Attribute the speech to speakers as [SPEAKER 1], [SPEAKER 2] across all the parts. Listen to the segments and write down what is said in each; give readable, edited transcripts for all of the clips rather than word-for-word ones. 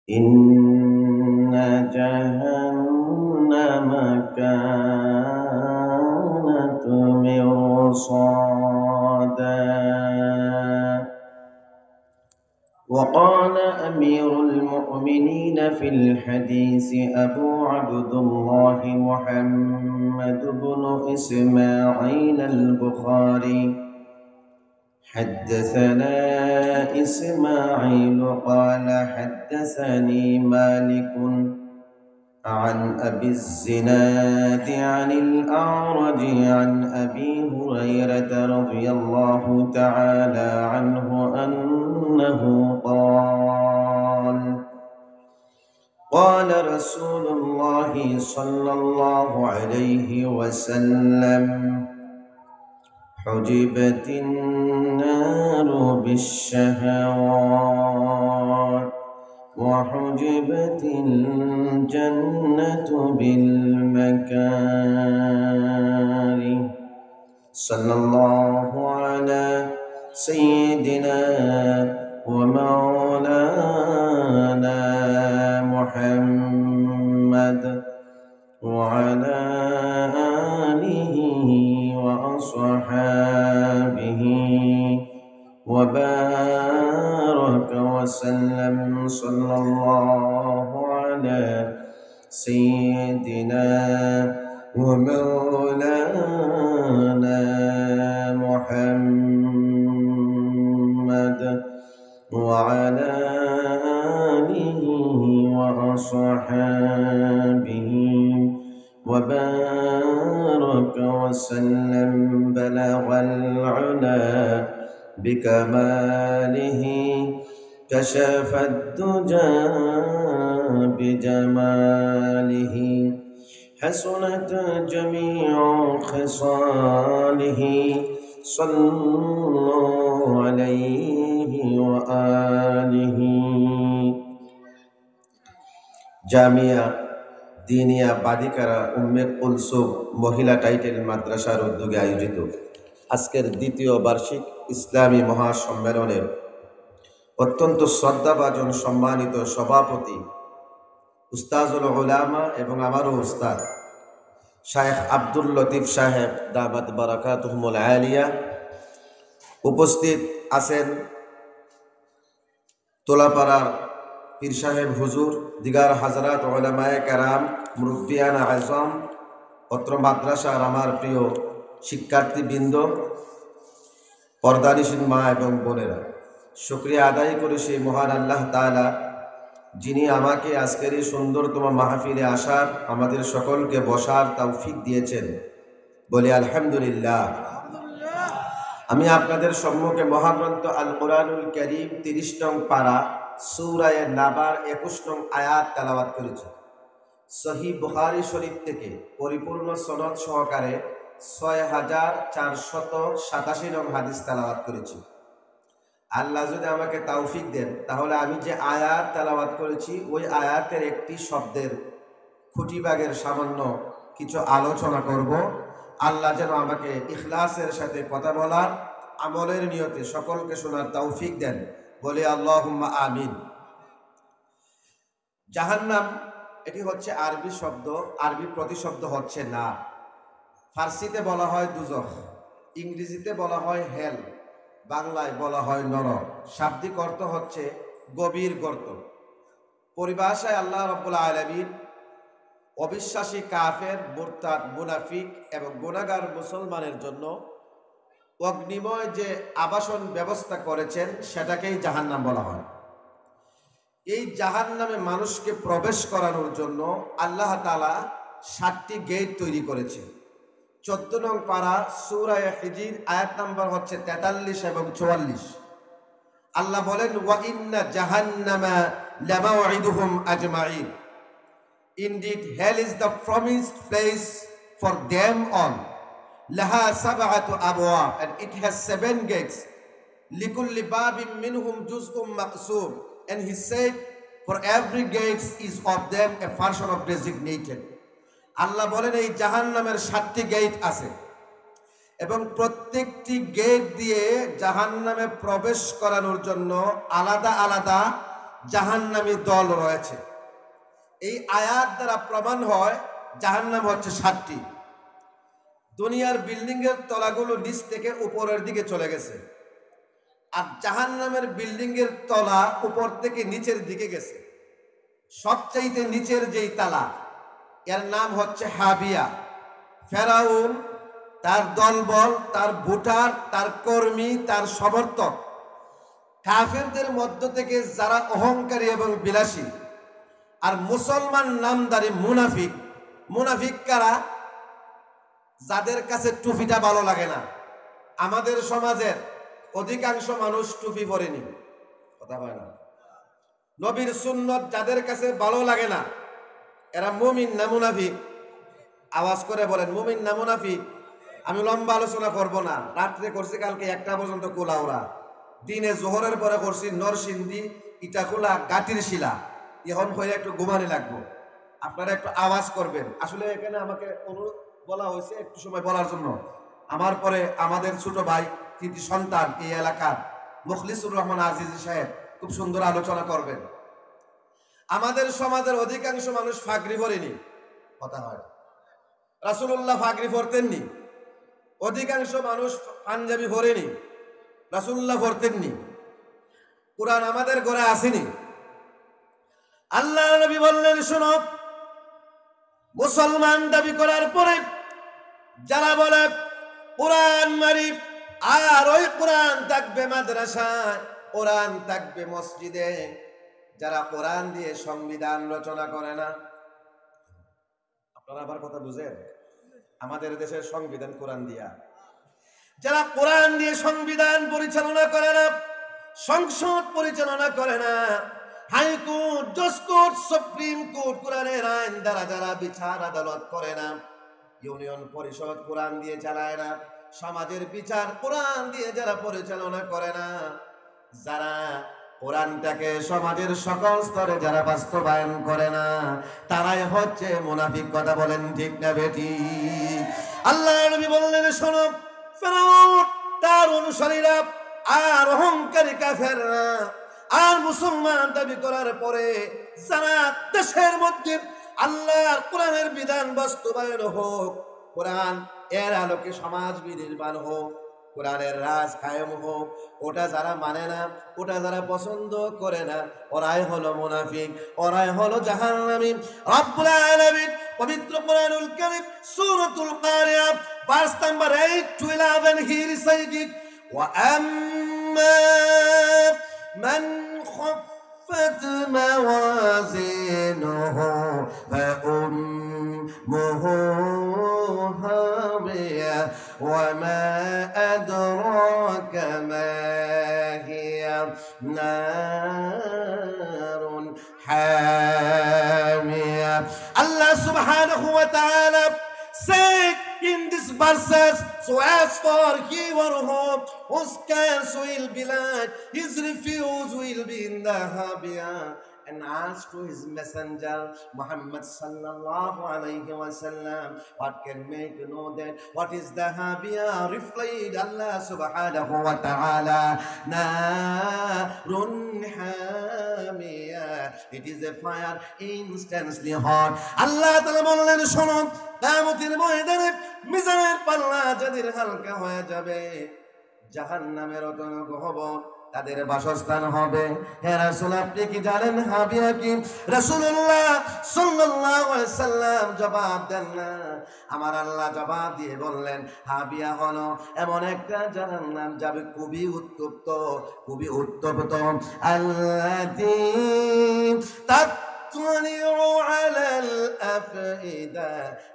[SPEAKER 1] إن جهنم كانت مرصادا. وقال أمير المؤمنين في الحديث أبو عبد الله محمد بن إسماعيل البخاري حدثنا إسماعيل قال حدثني مالك عن أبي الزناد عن الأعرج عن أبي هريرة رضي الله تعالى عنه أنه قال رسول الله صلى الله عليه وسلم حجبت النار بالشهوات وحجبت الجنة بالمكاره. صلى الله على سيدنا ومولانا محمد وعلى آله وأصحابه وبارك وسلم. صلى الله على سيدنا ومولانا محمد وعلى آله وأصحابه وبارك وسلم. بلغ العلا بكماله كشف الدجى بجماله حسنت جميع خصاله. صلوا عليه وآله. জামিয়া দিনিয়া বাদিকারা উম্মে কুলসুম মহিলা টাইটেল মাদ্রাসার উদ্যোগে আয়োজিত আজকের দ্বিতীয় বার্ষিক ইসলামী মহাসম্মেলনের অত্যন্ত শ্রদ্ধাভাজন সম্মানিত সভাপতি উস্তাজুল উলামা এবং আমারও উস্তাদ শায়েখ আব্দুল লতিফ সাহেব দামাত বারাকাতুহুমুল আলিয়া, উপস্থিত আছেন তোলাপাড়ার পীর সাহেব হুজুর, দিগার হাজরাত উলামায়ে কেরাম, মুরব্বিয়ান আযম, অত্র মাদ্রাসার আমার প্রিয় শিক্ষার্থীবৃন্দ, পর্দানিশীন মা এবং বোনেরা, শুকরিয়া আদায় করি সেই মহান আল্লাহ তাআলা যিনি আমাকে আজকের এই সুন্দরতম মাহফিলে আসার, আমাদের সকলকে বসার তৌফিক দিয়েছেন। বলি আলহামদুলিল্লাহ। আমি আপনাদের সম্মুখে মহাগ্রন্থ আল কোরআনুল কারীম 30 নং পারা সূরা নাবার 21 নং আয়াত তেলাওয়াত করেছি। সহিহ বুখারী শরীফ থেকে পরিপূর্ণ সনদ সহকারে 6487 নং হাদিস তেলাওয়াত করেছি। আল্লাহ যদি আমাকে তৌফিক দেন তাহলে আমি যে আয়াত তেলাওয়াত করেছি ওই আয়াতের একটি শব্দের খুঁটিবাগের সামান্য কিছু আলোচনা করব। আল্লাহ যেন আমাকে ইখলাসের সাথে কথা বলার, আমলের নিয়তে সকলকে শোনার তৌফিক দেন। বলে আল্লাহুম্মা আমিন। জাহান্নাম এটি হচ্ছে আরবি শব্দ, আরবি প্রতিশব্দ হচ্ছে না। ফার্সিতে বলা হয় দুজখ, ইংরেজিতে বলা হয় হেল, বাংলায় বলা হয় নরক। শাব্দিক অর্থ হচ্ছে গভীর গর্ত। পরিভাষায় আল্লাহ রাব্বুল আলামিন অবিশ্বাসী কাফের, মুরতাদ, মুনাফিক এবং গুনাহগার মুসলমানের জন্য অগ্নিময় যে আবাসন ব্যবস্থা করেছেন সেটাকেই জাহান্নাম বলা হয়। এই জাহান্নামে মানুষকে প্রবেশ করানোর জন্য আল্লাহ তাআলা 7টি গেট তৈরি করেছেন। 14 নং পারা সূরা হিজর আয়াত নাম্বার হচ্ছে 43 এবং 44। আল্লাহ বলেন, ওয়া ইন্না জাহান্নামা লামাউইদুহুম আজমাইন। Indeed, hell is the promised place for them all. Laha sab'atu abwab, and it has 7 gates. Likulli babin minhum juz'un maqsum. And he said, for every gate is of them a portion of designated. আল্লাহ বলেন এই জাহান্নামের 7টি gate আছে এবং প্রত্যেকটি gate দিয়ে জাহান্নামে প্রবেশ করানোর জন্য আলাদা আলাদা জাহান্নামী দল রয়েছে। এই আয়াত দ্বারা প্রমাণ হয় জাহান্নাম হচ্ছে 7টি। দুনিয়ার বিল্ডিং এর তলাগুলো নিচ থেকে উপরের দিকে চলে গেছে, আর জাহান্নামের বিল্ডিং এর তলা উপর থেকে নিচের দিকে গেছে। সবচাইতে নিচের যেই তালা, এর নাম হচ্ছে হাবিয়া। ফেরাউন, তার দলবল, তার ভোটার, তার কর্মী, তার সমর্থক, কাফেরদের মধ্য থেকে যারা অহংকারী এবং বিলাসী, আর মুসলমান নামদারি মুনাফিক। মুনাফিক কারা? যাদের কাছে টুপিটা ভালো লাগে না। আমাদের সমাজের অধিকাংশ মানুষ টুপি পরেনি, কথা হয় না। নবীর সুন্নত যাদের কাছে ভালো লাগে না, এরা মুমিন না মুনাফিক? আওয়াজ করে বলেন, মুমিন না মুনাফিক? আমি লম্বা আলোচনা করব না, রাত্রে করছি কালকে 1টা পর্যন্ত কোলাউরা, দিনে জোহরের পরে করছি নরসিংদী, ইটাখোলা, গাটির শিলা। এখন হয়ে একটু ঘুমানি লাগবো, আপনারা একটু আওয়াজ করবেন। আসলে এখানে আমাকে অনুরোধ বলা হয়েছে একটু সময় বলার জন্য। আমার পরে আমাদের ছোট ভাই, কৃতি সন্তান এই এলাকার মুখলিসুর রহমান আজিজি সাহেব খুব সুন্দর আলোচনা করবেন। আমাদের সমাজের অধিকাংশ মানুষ ফাগরি পরেনি, কথা হয়। রাসূলুল্লাহ ফাগরি পরতেননি। অধিকাংশ মানুষ পাঞ্জাবি পরেনি, রাসূলুল্লাহ পরতেননি। কুরআন আমাদের ঘরে আসেনি। আল্লাহর নবী বললেন, শোনো, মুসলমান দাবি করার পরে যারা বলে কোরআন মারি, আর ওই কোরআন থাকবে মাদ্রাসায়, কোরআন থাকবে মসজিদে, যারা কোরআন দিয়ে সংবিধান রচনা করে না। আপনারা আবার কথা বুঝেন? আমাদের দেশের সংবিধান কোরআন দিয়া। যারা কোরআন দিয়ে সংবিধান পরিচালনা করে না, সংসদ পরিচালনা করে না, হাইকোর্ট, জজ কোর্ট, সুপ্রিম কোর্ট কোরআনের আইন দ্বারা যারা বিচার আদালত করে না, ইউনিয়ন পরিষদ কোরআন দিয়ে চালায় না, সমাজের বিচার কোরআন দিয়ে যারা পরিচালনা করে না, যারা কোরআনটাকে সমাজের সকল স্তরে যারা বাস্তবায়ন করে না, তারাই হচ্ছে মুনাফিক। কথা বলেন ঠিক না বেঠিক? আল্লাহর নবী বললেন, শোনো, ফেরাউন, তার অনুসারীরা, আর অহংকারী কাফেররা, আর মুসলমান দাবি করার পরে যারা দেশের মধ্যে আল্লাহর কোরআনের বিধান বাস্তবায়ন হোক, কোরআন এর আলোকে সমাজ বিনির্মাণ হোক, কোরআনের রাজ কায়েম হোক, ওটা যারা মানে না, ওটা যারা পছন্দ করে না, ওরাই হলো মুনাফিক, ওরাই হলো জাহান্নামী। রব্বুল আলামিন পবিত্র কোরআনুল কারীম সূরাতুল কারিয়া verse number 8 to 11 he recited, ওয়া আম্মা মান خفت موازينه فأمه هاوية وما أدراك ما هي نار حامية. Allah subhanahu wa ta'ala said in this verses, so as for he or whom whose scales will be light, his refuge will be in the Habia. And asked to his messenger Muhammad sallallahu alayhi wa sallam, what can make you know that what is the Habia? Replied Allah subhanahu wa ta'ala, narun hamiya, it is a fire instantly hot. Allah ta'ala বললেন, শোনো, কিয়ামতের ময়দানে মিজানের পাল্লা যাদের হালকা হয়ে যাবে, জাহান্নামের অতনক হবে, তাদের বাসস্থান হবে। হে রাসূল, আপনি কি জানেন হাবিয়া কি? রাসূলুল্লাহ সাল্লাল্লাহু আলাইহি সাল্লাম জবাব দেন না। আমার আল্লাহ জবাব দিয়ে বললেন, হাবিয়া হলো এমন একটা জাহান্নাম যাবে খুবই উত্তপ্ত, খুবই উত্তপ্ত। আল্লাতী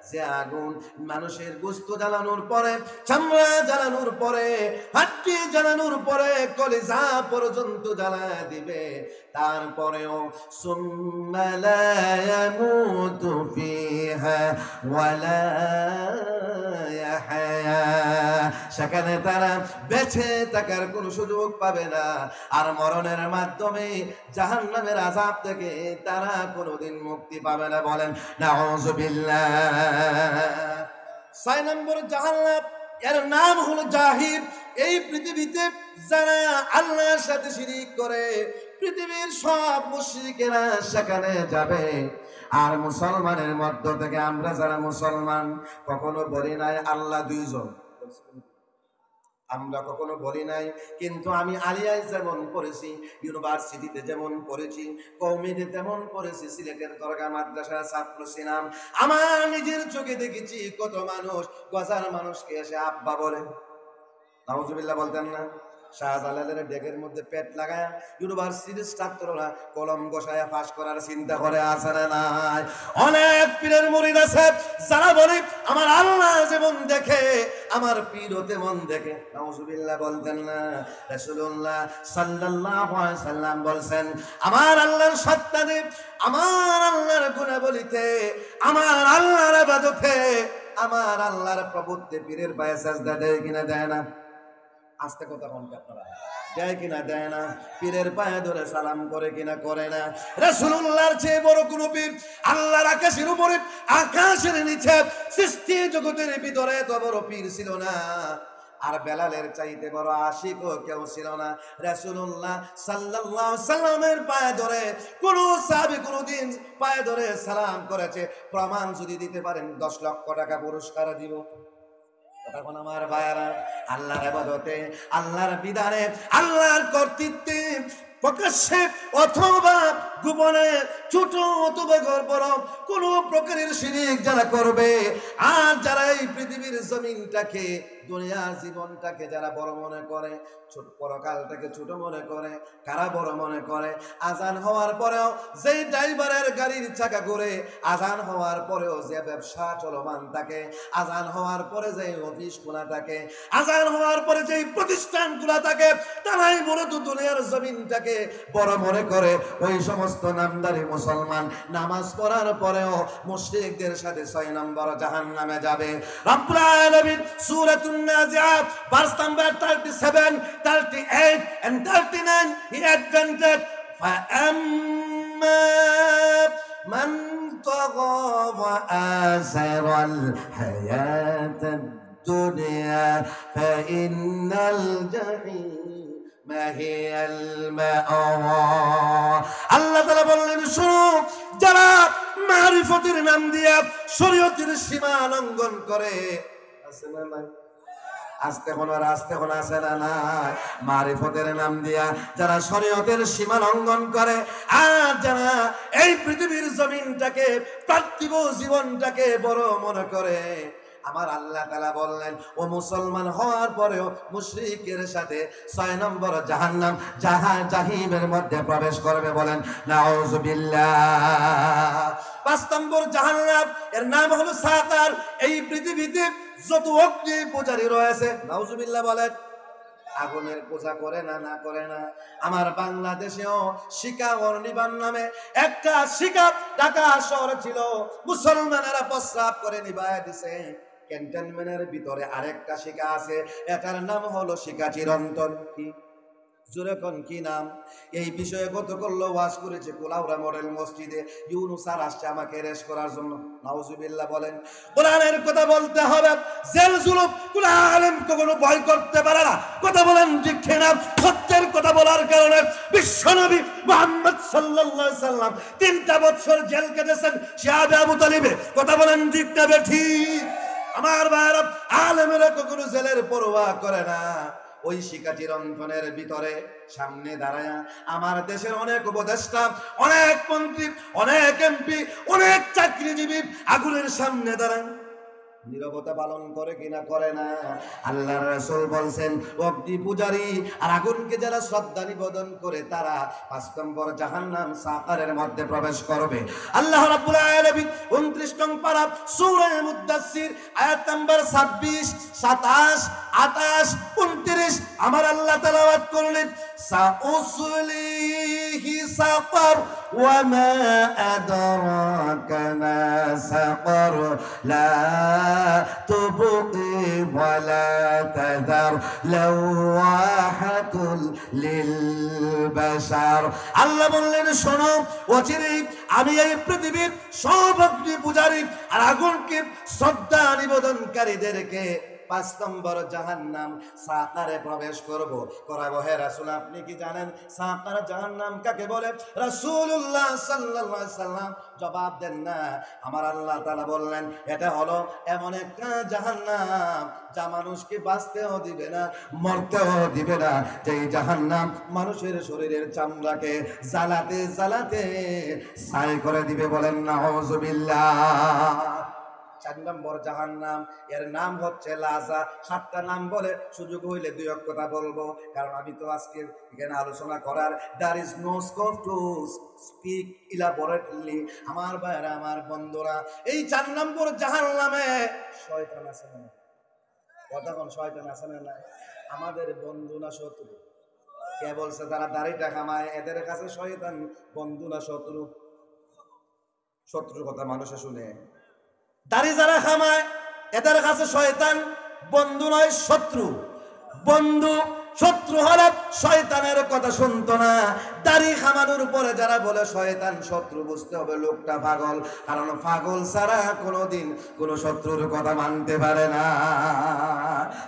[SPEAKER 1] যে আগুন মানুষের গোশত জ্বালানোর পরে, চামড়া জ্বালানোর পরে, হাড্ডি জ্বালানোর পরে, কলিজা পর্যন্ত জ্বালা দিবে, তারপরেও সুম্মা লা ইয়ামুতু ফিহা ওয়ালা ইয়াহয়া, সেখানে তারা বেঁচে থাকার কোনো সুযোগ পাবে না, আর মরণের মাধ্যমে জাহান্নামের আযাব থেকে তারা কোনোদিন মুক্তি পাবে না। বলেন নাউযুবিল্লাহ। 6 নম্বর জাহান্নাম, এর নাম হলো জাহিম। এই পৃথিবীতে যারা আল্লাহর সাথে শিরিক করে, পৃথিবীর সব মুশরিকেরা সেখানে যাবে। আর মুসলমানের মধ্য থেকে আমরা যারা মুসলমান কখনো বলি নাই আল্লাহ দুইজন, আমরা কখনো বলি নাই। কিন্তু আমি আলিয়ায় যেমন পড়েছি, ইউনিভার্সিটিতে যেমন পড়েছি, কওমিতে তেমন পড়েছি, সিলেটের দরগা মাদ্রাসার ছাত্র ছিলাম, আমার নিজের চোখে দেখেছি কত মানুষ গজার মানুষকে এসে আব্বা বলে। নাউজুবিল্লাহ বলতেন না? শাহজালালের ডেকের মধ্যে পেট লাগায় ইউনিভার্সিটির ছাত্ররা কলম বসায় পাস করার চিন্তা করে, আছে না নাই? অনেক পীরের মুরিদ আছে যারা বলে আমার আল্লাহ যেমন দেখে আমার পীরও তেমন দেখে। নাউজুবিল্লাহ বলতেন না? রাসূলুল্লাহ সাল্লাল্লাহু আলাইহি সাল্লাম বলছেন আমার আল্লাহর সত্তাতে, আমার আল্লাহর গুণাবলীতে, আমার আল্লাহর ইবাদতে, আমার আল্লাহর প্রভুত্বে পীরের পায়ে সিজদা দেয় কিনা দেয় না? আস্তে কথা বলুন আপনারা, দেয় কিনা দেয় না? পীরের পায়ে ধরে সালাম করে কিনা করে না? রাসূলুল্লাহর চেয়ে বড় কোন পীর আল্লাহর আকাশের উপরে, আকাশের নিচে, সৃষ্টি জগতের ভিতরে এত বড় পীর ছিল না। আর বেলালের চাইতে বড় আশিকও কেউ ছিল না। রাসূলুল্লাহ সাল্লাল্লাহু আলাইহি সাল্লামের পায়ে ধরে কোন সাহাবী কোনদিন পায়ে ধরে সালাম করেছে প্রমাণ যদি দিতে পারেন 10 লক্ষ টাকা পুরস্কার দিব। তখন আমার ভাইয়ারা, আল্লাহর ইবাদতে, আল্লাহর বিধানে, আল্লাহর কর্তৃত্বে প্রকাশ্যে অথবা গোপনে, ছোট অথবা বড়, কোন প্রকারের শিরক যারা করবে, আর যারা এই পৃথিবীর জমিনটাকে, দুনিয়ার জীবনটাকে যারা বড় মনে করে, ছোট পরকালটাকে ছোট মনে করে, কারা বড় মনে করে, আজান হওয়ার পরেও যেই ড্রাইভারের গাড়ির চাকা ঘুরে, আজান হওয়ার পরেও যে ব্যবসা চলমান থাকে, আজান হওয়ার পরে যে অফিস খোলা থাকে, আজান হওয়ার পরে যেই প্রতিষ্ঠানগুলো থাকে, তারাই মূলত দুনিয়ার জমিনটাকে বড় মনে করে। ওই সমস্ত নামদারি মুসলমান নামাজ পড়ার পরেও মুশরিকদের সাথে 6 নম্বর জাহান্নামে যাবে। রব্বুল আলামিন সূরাতুন নাজিআত verse number 37, 38 and 39 he advented فأما من طغى وآثر الحياة الدنيا فإن الجحيم ما هي المأوى। আল্লাহ তাআলা বললেন, শুনো, যারা মারিফতের নাম দিয়া শরীয়তের সীমা লঙ্ঘন করে, আছে না নাই? আস্তে হলো আছে না নাই? মারিফতের নাম দিয়া যারা শরীয়তের সীমা লঙ্ঘন করে, আর যারা এই পৃথিবীর জমিনটাকে, পার্থিব জীবনটাকে বড় মনে করে, আমার আল্লাহ তাআলা বললেন ও মুসলমান হওয়ার পরেও মুশরিকের সাথে 6 নম্বর জাহান্নাম, জাহিমের মধ্যে প্রবেশ করবে। বলেন নাউজুবিল্লাহ। 5 নম্বর জাহান্নাম, এর নাম হলো সাকার। এই পৃথিবীতে যত অগ্নি পূজারী রয়েছে, নাউজুবিল্লাহ বলেন, আগুনের পূজা করে না, না করে না? আমার বাংলাদেশেও শিকা অর্নিবান নামে একটা শিকা ঢাকা শহরে ছিল, মুসলমানেরা প্রস্রাব করে নিভায় দিছে। ক্যান্টনমেন্টের ভিতরে আরেকটা শিকা আছে, এটার নাম হলো শিকা চিরন্তন। কি জোরে কোন কি নাম? এই বিষয়ে গতকাল ওয়াজ করেছে কোলাউড়া মডেল মসজিদে। ইউনুস স্যার আসছে আমাকে রেস্ট করার জন্য। নাউজুবিল্লাহ বলেন। কোরআনের কথা বলতে হবে, জেল জুলুম কোন আলেম কখনো ভয় করতে পারে না। কথা বলেন ঠিক না? সত্যের কথা বলার কারণে বিশ্বনবী মুহাম্মদ সাল্লাল্লাহু আলাইহি সাল্লাম 3টা বছর জেল কেটেছেন সাহাবে আবু তালিবে। কথা বলেন ঠিক না বেঠিক? আমার ভাইরা, আলেমেরা কখনো জেলের পরোয়া করে না। ওই শিকা চিরন্তনের ভিতরে সামনে দাঁড়ায়া আমার দেশের অনেক উপদেষ্টা, অনেক মন্ত্রী, অনেক এমপি, অনেক চাকরিজীবী আগুনের সামনে দাঁড়ায়, নীরবতা পালন করে কিনা করে না? আল্লাহর রাসূল বলছেন অগ্নি পূজারী আর আগুনকে যারা শ্রদ্ধা নিবেদন করে তারা 5 নম্বর জাহান্নাম সাকারের মধ্যে প্রবেশ করবে। আল্লাহ রাব্বুল আলামিন 29 নং পারা সূরা মুদাসসির আয়াত নাম্বার 26, 27, 28, 29 আমার আল্লাহ তেলাওয়াত করলেন, সাউসলিহি সাকার ওয়া মা আদরাকা মা সাকার লা تبقي ولا تذر لواحة للبشر। আল্লাহ বললেন, শোনো, অচিরেই আমি এই পৃথিবীর সব অগ্নি পূজারী আর আগুনকে শ্রদ্ধা নিবেদনকারীদেরকে 5 নম্বর জাহান্নাম সাকারে প্রবেশ করব। করাবো, হে রাসূল আপনি কি জানেন সাকার জাহান্নাম কাকে বলে? রাসূলুল্লাহ সাল্লাল্লাহু আলাইহি সাল্লাম জবাব দেন না। আমার আল্লাহ তাআলা বললেন এটা হলো এমন একটা জাহান্নাম যা মানুষকে বাঁচতেও দিবে না, মরতেও দিবে না। যেই জাহান্নাম মানুষের শরীরের চামড়াকে জ্বালাতে জ্বালাতে ছাই করে দিবে। বলেন নাউযুবিল্লাহ। 4 নম্বর জাহান্নাম, এর নাম হচ্ছে লাজা। 7টা নাম বলে সুযোগ হইলে 2 এক কথা বলবো, কারণ আমি তো আজকে এখানে আলোচনা করার there is no scope to speak elaborately। আমার ভাইরা, আমার বন্ধুরা, এই 4 নম্বর জাহান্নামে শয়তান আছে না? কতক্ষণ শয়তান আছে না? আমাদের বন্ধু না শত্রু? কে বলছে তারা দাড়িটা কামায় এদের কাছে শয়তান বন্ধু না শত্রু? শত্রুর কথা মানুষে শুনে। দাড়ি যারা খামায় এদের কাছে শয়তান বন্ধু নয় শত্রু। বন্ধু শত্রু হলে শয়তানের কথা শুনতো না। দাড়ি খামানোর উপরে যারা বলে শয়তান শত্রু, বুঝতে হবে লোকটা পাগল, কারণ পাগল ছাড়া কোনোদিন কোনো শত্রুর কথা মানতে পারে না।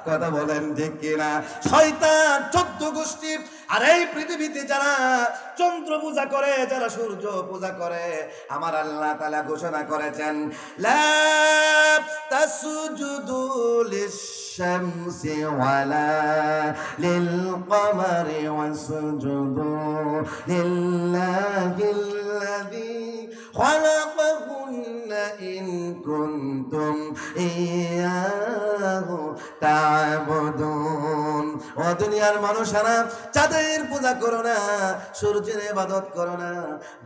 [SPEAKER 1] কথা বলেন ঠিক কিনা? শয়তান 14 গোষ্ঠী। আর এই পৃথিবীতে যারা চন্দ্র পূজা করে, যারা সূর্য পূজা করে, আমার আল্লাহ তাআলা ঘোষণা করেছেন লা তাসজুদু লিশ-শামসি ওয়ালা লিল-কমারি ওয়াসজুদু লিল্লাহিল্লাযী খালাকাহুন্না ইন কুনতুম ইয়্যাহু তা'বুদুন। ও দুনিয়ার মানুষেরা, চাঁদের পূজা করো না, সূর্যের ইবাদত করো না,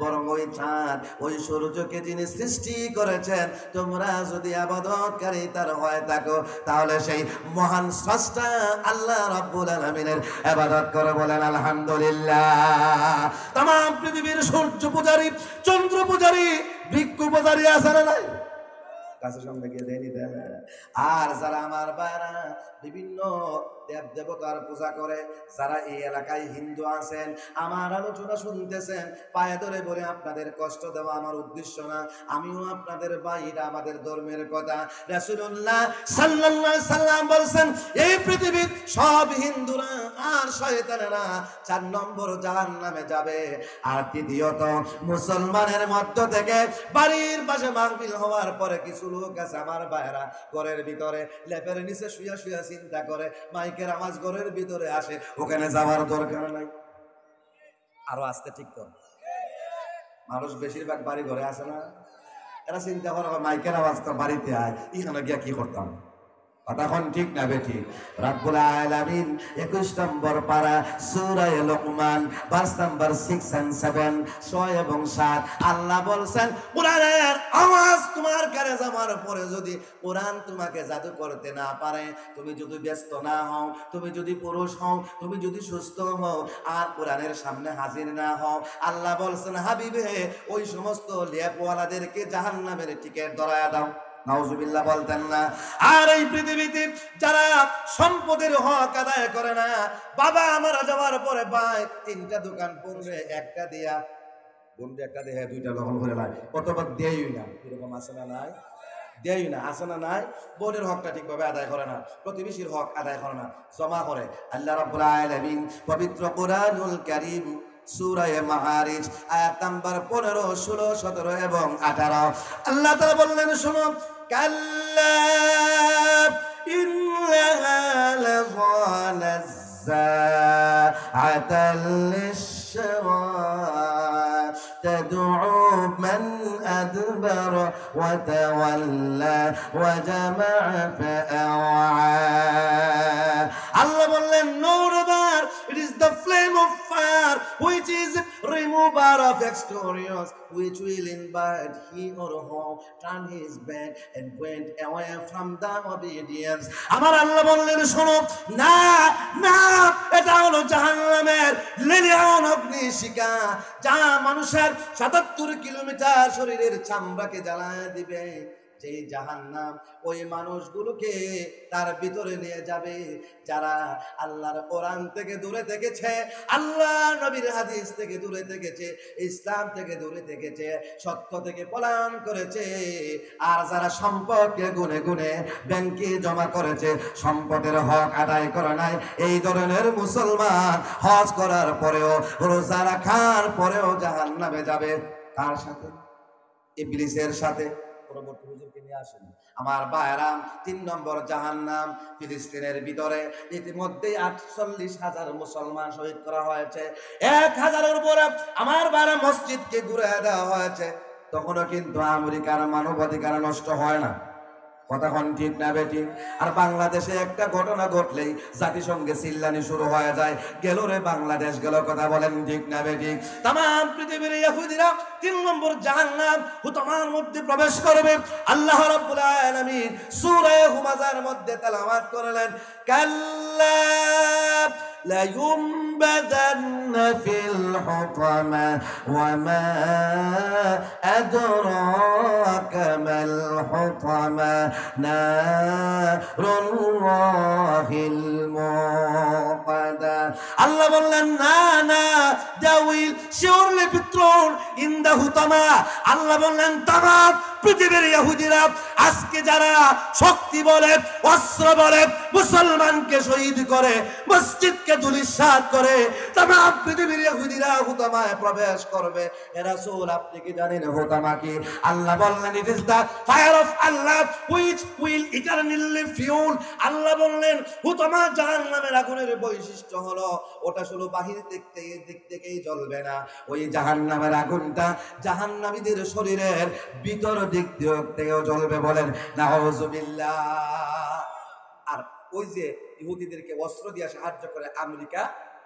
[SPEAKER 1] বরং ওই চাঁদ ওই সূর্যকে যিনি সৃষ্টি করেছেন তোমরা যদি ইবাদতকারী তার হয়ে থাকো, তাহলে সেই মহান স্রষ্টা আল্লাহ রাব্বুল আলামিনের ইবাদত করে। বলেন আলহামদুলিল্লাহ। तमाम পৃথিবীর সূর্য পূজারী, চন্দ্র পূজারী, বৃক্ষ পূজারী আছে না নাই? কাছে সঙ্গে গিয়ে দেয়নি দেয়। আর যারা আমার বাইরা বিভিন্ন দেব দেবতার পূজা করে, যারা এই এলাকায় হিন্দু আছেন, আমার আলোচনা শুনতেছেন, পায়ে ধরে বলে আপনাদের কষ্ট দেওয়া আমার উদ্দেশ্য না, আমিও আপনাদের ভাই, এটা আমাদের ধর্মের কথা। রাসূলুল্লাহ সাল্লাল্লাহু আলাইহি সাল্লাম বলেছেন এই পৃথিবীর সব হিন্দুরা আর শয়তানেরা 4 নম্বর জাহান্নামে যাবে। আর তৃতীয়ত মুসলমানের মধ্য থেকে বাড়ির পাশে মাহফিল হওয়ার পরে কিছু লোক আছে আমার ভাইরা ঘরের ভিতরে লেপের নিচে শুয়া শুয়া চিন্তা করে মাইকের আওয়াজ ঘরের ভিতরে আসে, ওখানে যাওয়ার দরকার নাই। আরো আসতে ঠিক কর। মানুষ বেশিরভাগ বাড়ি ঘরে আসে না, এরা চিন্তা করে মাইকের আওয়াজ তো বাড়িতে আয়, এখানে গিয়া কি করতাম? তখন ঠিক না বেঠিক? রব্বুল আলামিন 21 নম্বর পারা সূরা লুকমান ভার্স নাম্বার 6 and 7 6 এবং 7 আল্লাহ বলছেন কোরআনের আওয়াজ তোমার কানে যাওয়ার পরে যদি কোরআন তোমাকে জাদু করতে না পারে, তুমি যদি ব্যস্ত না হও, তুমি যদি পুরুষ হও, তুমি যদি সুস্থ হও আর কোরআনের সামনে হাজির না হও, আল্লাহ বলছেন হাবিবে ওই সমস্ত লেপওয়ালাদেরকে জাহান্নামের টিকিট ধরায়া দাও। নাউজুবিল্লাহ বলতেন না? আর এই পৃথিবীতে যারা সম্পদের হক আদায় করে না, বাবা মারা যাওয়ার পরে ভাই 3টা দোকান পড়বে, একটা দিয়া বন্ধু একটা দেহে 2টা দখল করে নাই, কতবার দেয়ই না, এরকম আছে না নাই? দেয়ই না, আছে না নাই? বোনের হকটা ঠিকভাবে আদায় করে না, প্রতিবেশীর হক আদায় করে না, জমা করে। আল্লাহ রাব্বুল আলামিন পবিত্র কোরআনুল কারীম সূরা মাআরিজ আয়াত নাম্বার 15 16 17 এবং 18 আল্লাহ তাআলা বললেন শুনো, কাল্লা ইন্নাহা লাযানাজ্জাআতাল লিশ-শাওয়া تدعو من أدبر وتولى وجمع فأوعى. Allah বললেন no rubber, it is the flame of fire which is remover of exteriors, which will invite he or who turn his back and went away from the obedience. আমার আল্লাহ বললেন শোনো, না না, এটা হলো জাহান্নামের লেলিয়ান অগ্নিশিখা যা মানুষের 77 কিলোমিটার শরীরের চামড়াকে জ্বালায় দিবে। যে জাহান্নাম ওই মানুষগুলোকে তার ভিতরে নিয়ে যাবে যারা আল্লাহর কোরআন থেকে দূরে থেকেছে, আল্লাহ নবীর হাদিস থেকে দূরে থেকেছে, ইসলাম থেকে দূরে থেকেছে, সত্য থেকে পলায়ন করেছে, আর যারা সম্পদকে গুনে গুনে ব্যাংকে জমা করেছে, সম্পদের হক আদায় করে নাই, এই ধরনের মুসলমান হজ করার পরেও রোজা রাখার পরেও জাহান্নামে যাবে। কার সাথে? ইবলিসের সাথে। পরবর্তী হুজুরকে নিয়ে আসেন। আমার ভাইরা, 3 নম্বর জাহান্নাম ফিলিস্তিনের ভিতরে ইতিমধ্যে 48,000 মুসলমান শহীদ করা হয়েছে। 1000-এর উপরে আমার ভাইরা মসজিদকে ঘুরে দেওয়া হয়েছে। তখনও কিন্তু আমেরিকার মানবাধিকার নষ্ট হয় না। কথা হন ঠিক না বেটি? আর বাংলাদেশে একটা ঘটনা ঘটলেই জাতিসংঘে চিল্লানি শুরু হয়ে যায়, গেল রে বাংলাদেশ গেল। কথা বলেন ঠিক না বেটি? তাম পৃথিবীর ইহুদিরা 3 নম্বর জাহান্নাম হুতামার মধ্যে প্রবেশ করবে। আল্লাহ রাব্বুল আলামিন সূরা হুমাযার মধ্যে তেলাওয়াত করলেন, কাল্লা লা ইউমবাদান্না ফিল হুতামা ওয়া মা আদরাকা মাল হুতামা নারুল্লাহিল মুকাদ্দা। আল্লাহ বললেন, না না, they will surely be thrown in the হুতামা। আল্লাহ বললেন, তামাম পৃথিবীর ইহুদিরা আজকে যারা শক্তি বলে, অস্ত্র বলে, মুসলমানকে শহীদ করে, মসজিদকে ধূলিসাৎ করে, তামাম পৃথিবীর ইহুদিরা হুতামায় প্রবেশ করবে। এ রাসূল, আপনি কি জানেন হুতামা কি? আল্লাহ বললেন, it is the fire of Allah which will eternally fuel। আল্লাহ বললেন, হুতামা জাহান্নামের আগুনের বৈশিষ্ট্য হলো ওটা শুধু বাহির দেখতে দিক থেকেই জ্বলবে না, ওই জাহান্নামের আগুনটা জাহান্নামীদের শরীরের ভিতর দিক থেকেও জ্বলবে। বলেন নাউযুবিল্লাহ। আর ওই যে ইহুদিদেরকে অস্ত্র দিয়ে সাহায্য করে আমেরিকা,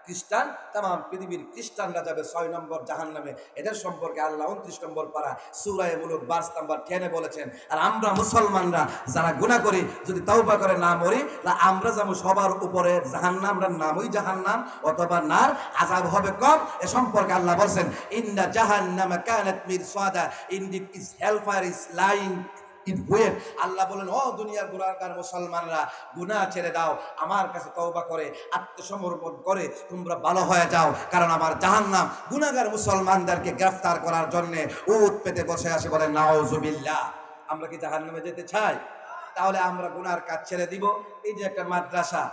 [SPEAKER 1] খ্রিস্টান, তামাম পৃথিবীর খ্রিস্টানরা যাবে 6 নম্বর জাহান্নামে। এদের সম্পর্কে আল্লাহ 29 নম্বর পারা সূরা মুলুক ভার্স নাম্বার 10 বলেছেন। আর আমরা মুসলমানরা যারা গুনাহ করি, যদি তাওবা করে না মরি, আমরা যাবো সবার উপরে জাহান্নাম, আমরা নামই জাহান্নাম অথবা নার, আযাব হবে কম। এ সম্পর্কে আল্লাহ বলেন, ইন্না জাহান্নামা কানাত মিরসাদা, indeed is hellfire is lying in wait. Allah বলেন, ও দুনিয়ার গুনাহগার মুসলমানরা, গুনাহ ছেড়ে দাও, আমার কাছে তওবা করে আত্মসমর্পণ করে তোমরা ভালো হয়ে যাও, কারণ আমার জাহান্নাম গুনাহগার মুসলমানদেরকে গ্রেফতার করার জন্য উট পেতে বসে আসে। বলেন নাউযুবিল্লাহ। আমরা কি জাহান্নামে যেতে চাই? তাহলে আমরা গুনার কাজ ছেড়ে দিব। এই যে একটা মাদ্রাসা,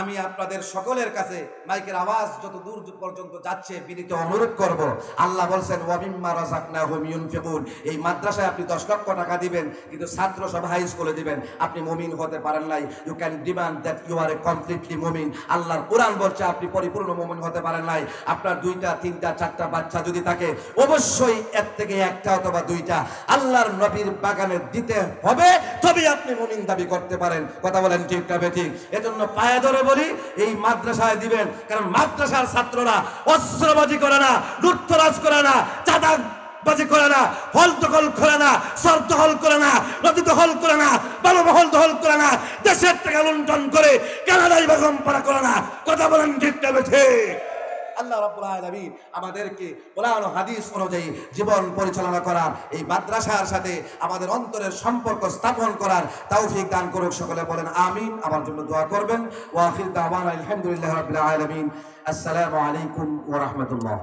[SPEAKER 1] আমি আপনাদের সকলের কাছে মাইকের আওয়াজ যত দূর পর্যন্ত যাচ্ছে বিনীত অনুরোধ করব। আল্লাহ বলছেন, ওয়া মিম্মা রাযাকনাহুম ইউনফিকুন। এই মাদ্রাসায় আপনি 10 লক্ষ টাকা দিবেন, কিন্তু ছাত্র সব হাই স্কুলে দিবেন। আপনি মুমিন হতে পারেন নাই। You can demand that you are a completely মুমিন। আল্লাহর কোরআন বলছে আপনি পরিপূর্ণ মুমিন হতে পারেন নাই। আপনার 2টা 3টা 4টা বাচ্চা যদি থাকে, অবশ্যই এর থেকে একটা অথবা 2টা আল্লাহর নবীর বাগানে দিতে হবে, তবে আপনি মুমিন দাবি করতে পারেন। কথা বলেন ঠিক না বেঠিক? এজন্য পায়ে ধরে বলি, এই মাদ্রাসায় দিবেন, কারণ মাদ্রাসার ছাত্ররা অস্ত্রবাজি করে না, লুটতরাজ করে না, চাঁদাবাজি করে না, হল দখল করে না, সর দখল করে না, নদী দখল করে না, বালুমহল দখল করে না, দেশের টাকা লুণ্ঠন করে কানাডায় বেগম পাড়া করে না। কথা বলেন ঠিক না বেঠিক? আল্লাহ রাব্বুল আলামিন আমাদেরকে কোরআন ও হাদিস অনুযায়ী জীবন পরিচালনা করার, এই মাদ্রাসার সাথে আমাদের অন্তরের সম্পর্ক স্থাপন করার তৌফিক দান করুক। সকলে বলেন আমিন। আমার জন্য দোয়া করবেন। ওয়া আখির দাওয়ানা আলহামদুলিল্লাহি রাব্বিল আলামিন। আসসালামু আলাইকুম ওয়া রাহমাতুল্লাহ।